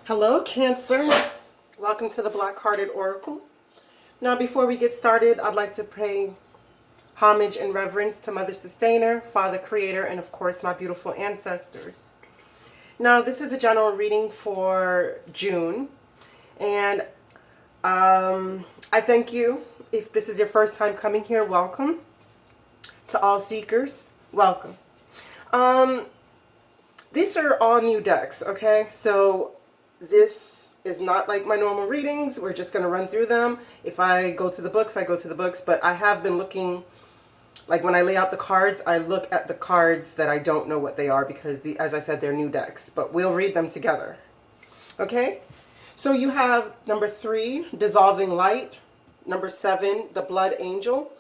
Hello, Cancer. Welcome to the Black-Hearted Oracle. Now, before we get started, I'd like to pay homage and reverence to Mother Sustainer, Father Creator, and of course, my beautiful ancestors. Now, this is a general reading for June, and I thank you. If this is your first time coming here, welcome. To all seekers, welcome. These are all new decks, okay? So this is not like my normal readings. We're just going to run through them. If I go to the books, I go to the books. But I have been looking, like when I lay out the cards, I look at the cards that I don't know what they are because, as I said, they're new decks. But we'll read them together. Okay? So you have number 3, Dissolving Light. Number 7, the Blood Angel.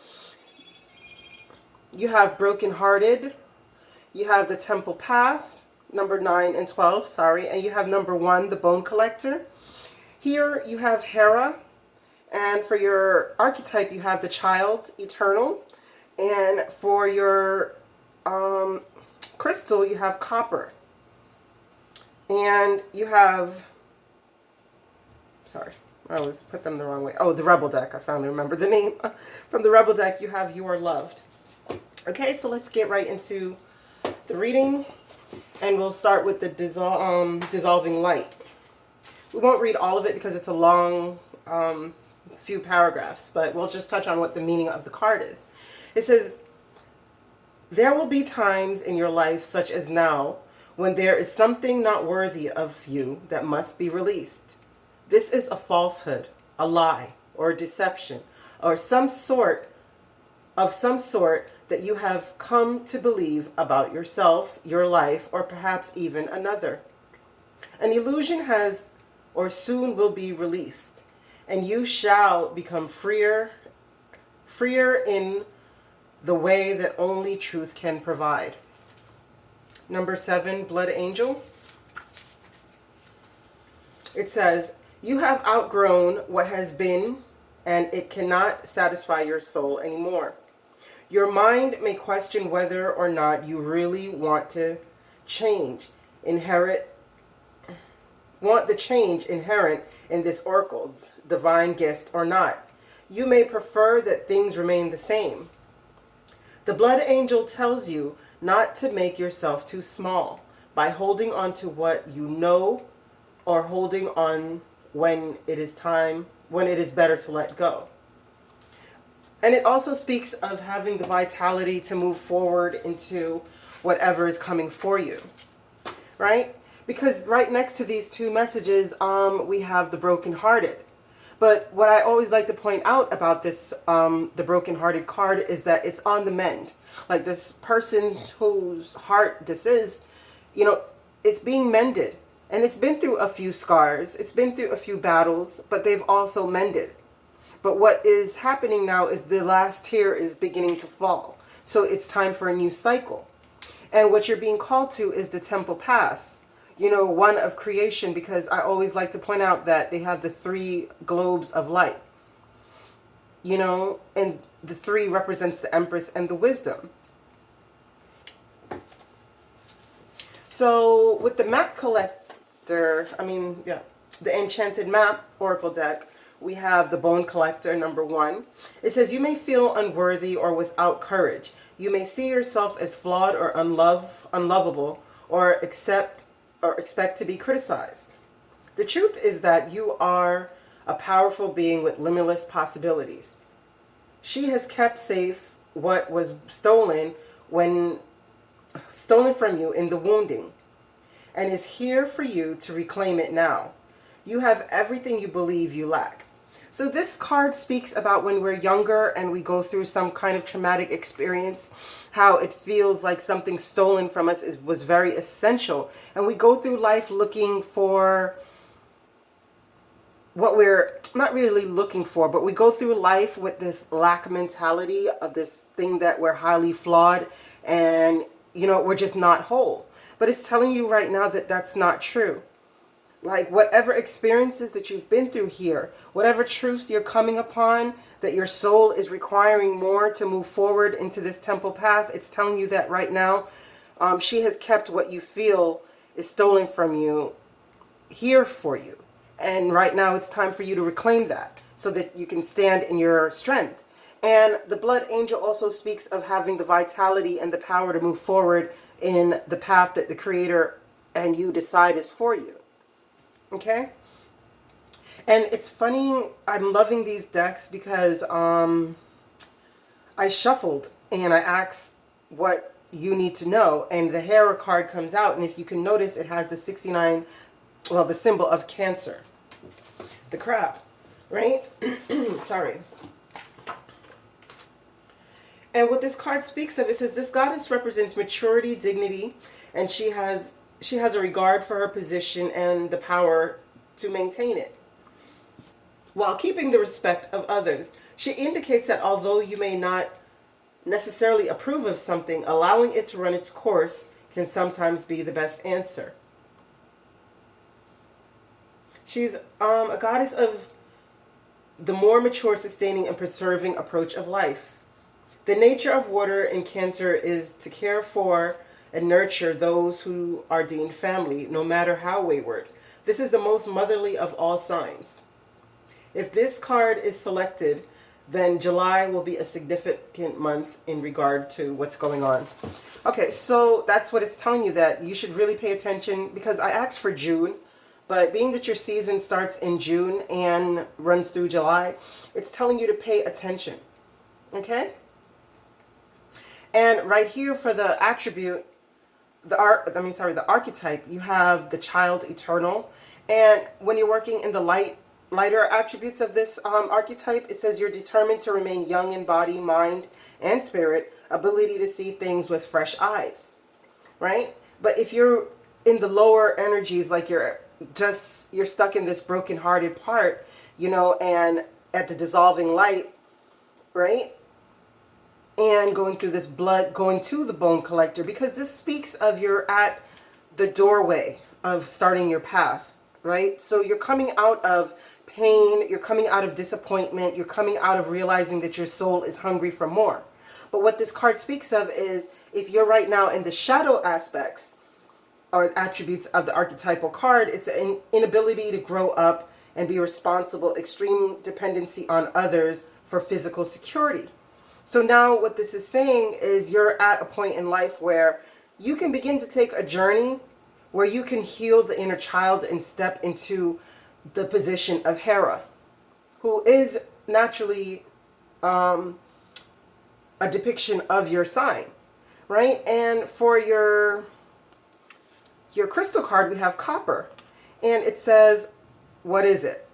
You have Broken Hearted. You have the Temple Path. Number 9 and 12, sorry. And you have number 1, the Bone Collector. Here you have Hera. And for your archetype, you have the Child, Eternal. And for your crystal, you have Copper. And you have, sorry, I always put them the wrong way. Oh, the Rebel deck. I finally remember the name. From the Rebel deck, you have You Are Loved. Okay, so let's get right into the reading. And we'll start with the Dissolving Light. We won't read all of it because it's a long few paragraphs, but we'll just touch on what the meaning of the card is. It says, there will be times in your life, such as now, when there is something not worthy of you that must be released. This is a falsehood, a lie, or a deception, or some sort that you have come to believe about yourself, your life, or perhaps even another. An illusion has or soon will be released, and you shall become freer in the way that only truth can provide. Number 7, Blood Angel. It says, you have outgrown what has been, and it cannot satisfy your soul anymore. Your mind may question whether or not you really want the change inherent in this oracle's divine gift or not. You may prefer that things remain the same. The Blood Angel tells you not to make yourself too small by holding on to what you know or holding on when it is better to let go. And it also speaks of having the vitality to move forward into whatever is coming for you, right? Because right next to these two messages, we have the brokenhearted. But what I always like to point out about this, the brokenhearted card, is that it's on the mend. Like this person whose heart this is, it's being mended. And it's been through a few scars. It's been through a few battles, but they've also mended. But what is happening now is the last tear is beginning to fall. So it's time for a new cycle. And what you're being called to is the Temple Path. One of creation, because I always like to point out that they have the 3 globes of light. And the 3 represents the Empress and the Wisdom. So with the Map Collector, the Enchanted Map Oracle deck, we have the Bone Collector, number 1. It says, you may feel unworthy or without courage. You may see yourself as flawed or unlovable, or expect to be criticized. The truth is that you are a powerful being with limitless possibilities. She has kept safe what was stolen from you in the wounding, and is here for you to reclaim it now. You have everything you believe you lack. So this card speaks about when we're younger and we go through some kind of traumatic experience, how it feels like something stolen from us was very essential. And we go through life looking for what we're not really looking for, but we go through life with this lack mentality of this thing that we're highly flawed and, we're just not whole. But it's telling you right now that that's not true. Like whatever experiences that you've been through here, whatever truths you're coming upon, that your soul is requiring more to move forward into this temple path, it's telling you that right now she has kept what you feel is stolen from you here for you. And right now it's time for you to reclaim that so that you can stand in your strength. And the blood angel also speaks of having the vitality and the power to move forward in the path that the Creator and you decide is for you. Okay? And it's funny, I'm loving these decks because I shuffled and I asked what you need to know, and the Hera card comes out, and if you can notice, it has the 69, well, the symbol of Cancer, the crab, right? Sorry. And what this card speaks of, it says this goddess represents maturity, dignity, and she has a regard for her position and the power to maintain it, while keeping the respect of others. She indicates that although you may not necessarily approve of something, allowing it to run its course can sometimes be the best answer. She's a goddess of the more mature, sustaining, and preserving approach of life. The nature of water in Cancer is to care for and nurture those who are deemed family, no matter how wayward. This is the most motherly of all signs. If this card is selected, then July will be a significant month in regard to what's going on. Okay, so that's what it's telling you, that you should really pay attention, because I asked for June, but being that your season starts in June and runs through July, it's telling you to pay attention. Okay? And right here for the attribute, the archetype, you have the child eternal. And when you're working in the lighter attributes of this archetype, it says you're determined to remain young in body, mind, and spirit, ability to see things with fresh eyes, right? But if you're in the lower energies, like you're stuck in this broken-hearted part, you know, and at the dissolving light, right? And going through this blood, going to the bone collector, because this speaks of you're at the doorway of starting your path, right? So you're coming out of pain, you're coming out of disappointment, you're coming out of realizing that your soul is hungry for more. But what this card speaks of is, if you're right now in the shadow aspects or attributes of the archetypal card, it's an inability to grow up and be responsible, extreme dependency on others for physical security. So now what this is saying is you're at a point in life where you can begin to take a journey where you can heal the inner child and step into the position of Hera, who is naturally a depiction of your sign, right? And for your crystal card, we have copper, and it says, what is it?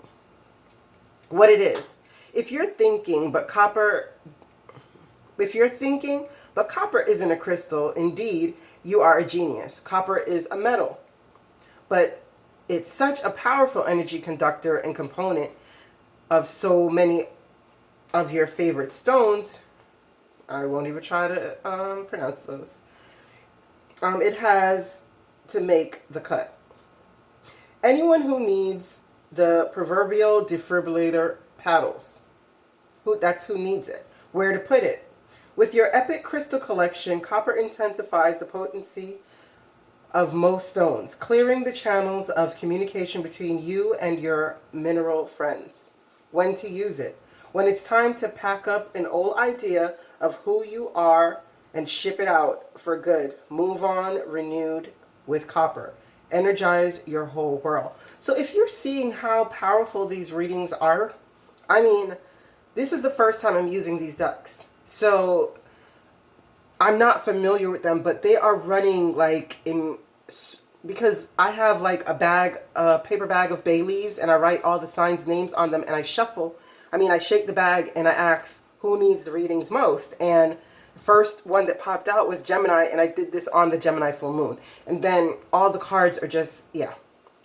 What it is. If you're thinking, but copper isn't a crystal, indeed, you are a genius. Copper is a metal, but it's such a powerful energy conductor and component of so many of your favorite stones. I won't even try to pronounce those. It has to make the cut. Anyone who needs the proverbial defibrillator paddles, that's who needs it. Where to put it? With your epic crystal collection, copper intensifies the potency of most stones, clearing the channels of communication between you and your mineral friends. When to use it? When it's time to pack up an old idea of who you are and ship it out for good. Move on, renewed with copper. Energize your whole world. So if you're seeing how powerful these readings are, I mean, this is the first time I'm using these decks. So I'm not familiar with them, but they are running like because I have like a paper bag of bay leaves, and I write all the signs' names on them, and I shake the bag and I ask who needs the readings most. And the first one that popped out was Gemini, and I did this on the Gemini full moon. And then all the cards are just, yeah,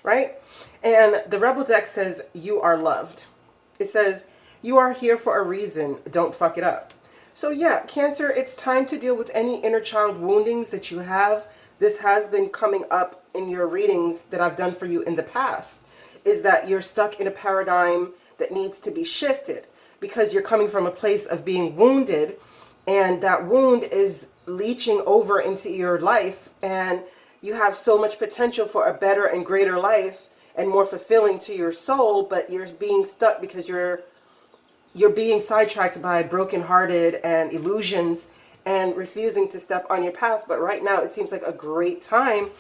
right? And the Rebel deck says, you are loved. It says, you are here for a reason. Don't fuck it up. So yeah, Cancer, it's time to deal with any inner child woundings that you have. This has been coming up in your readings that I've done for you in the past, is that you're stuck in a paradigm that needs to be shifted because you're coming from a place of being wounded, and that wound is leaching over into your life, and you have so much potential for a better and greater life, and more fulfilling to your soul, but you're being stuck because you're being sidetracked by brokenhearted and illusions and refusing to step on your path. But right now it seems like a great time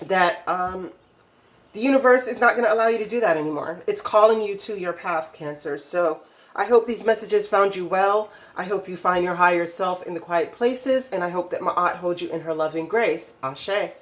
that the universe is not going to allow you to do that anymore. It's calling you to your path, Cancer. So I hope these messages found you well. I hope you find your higher self in the quiet places, and I hope that Ma'at holds you in her loving grace. Ashe.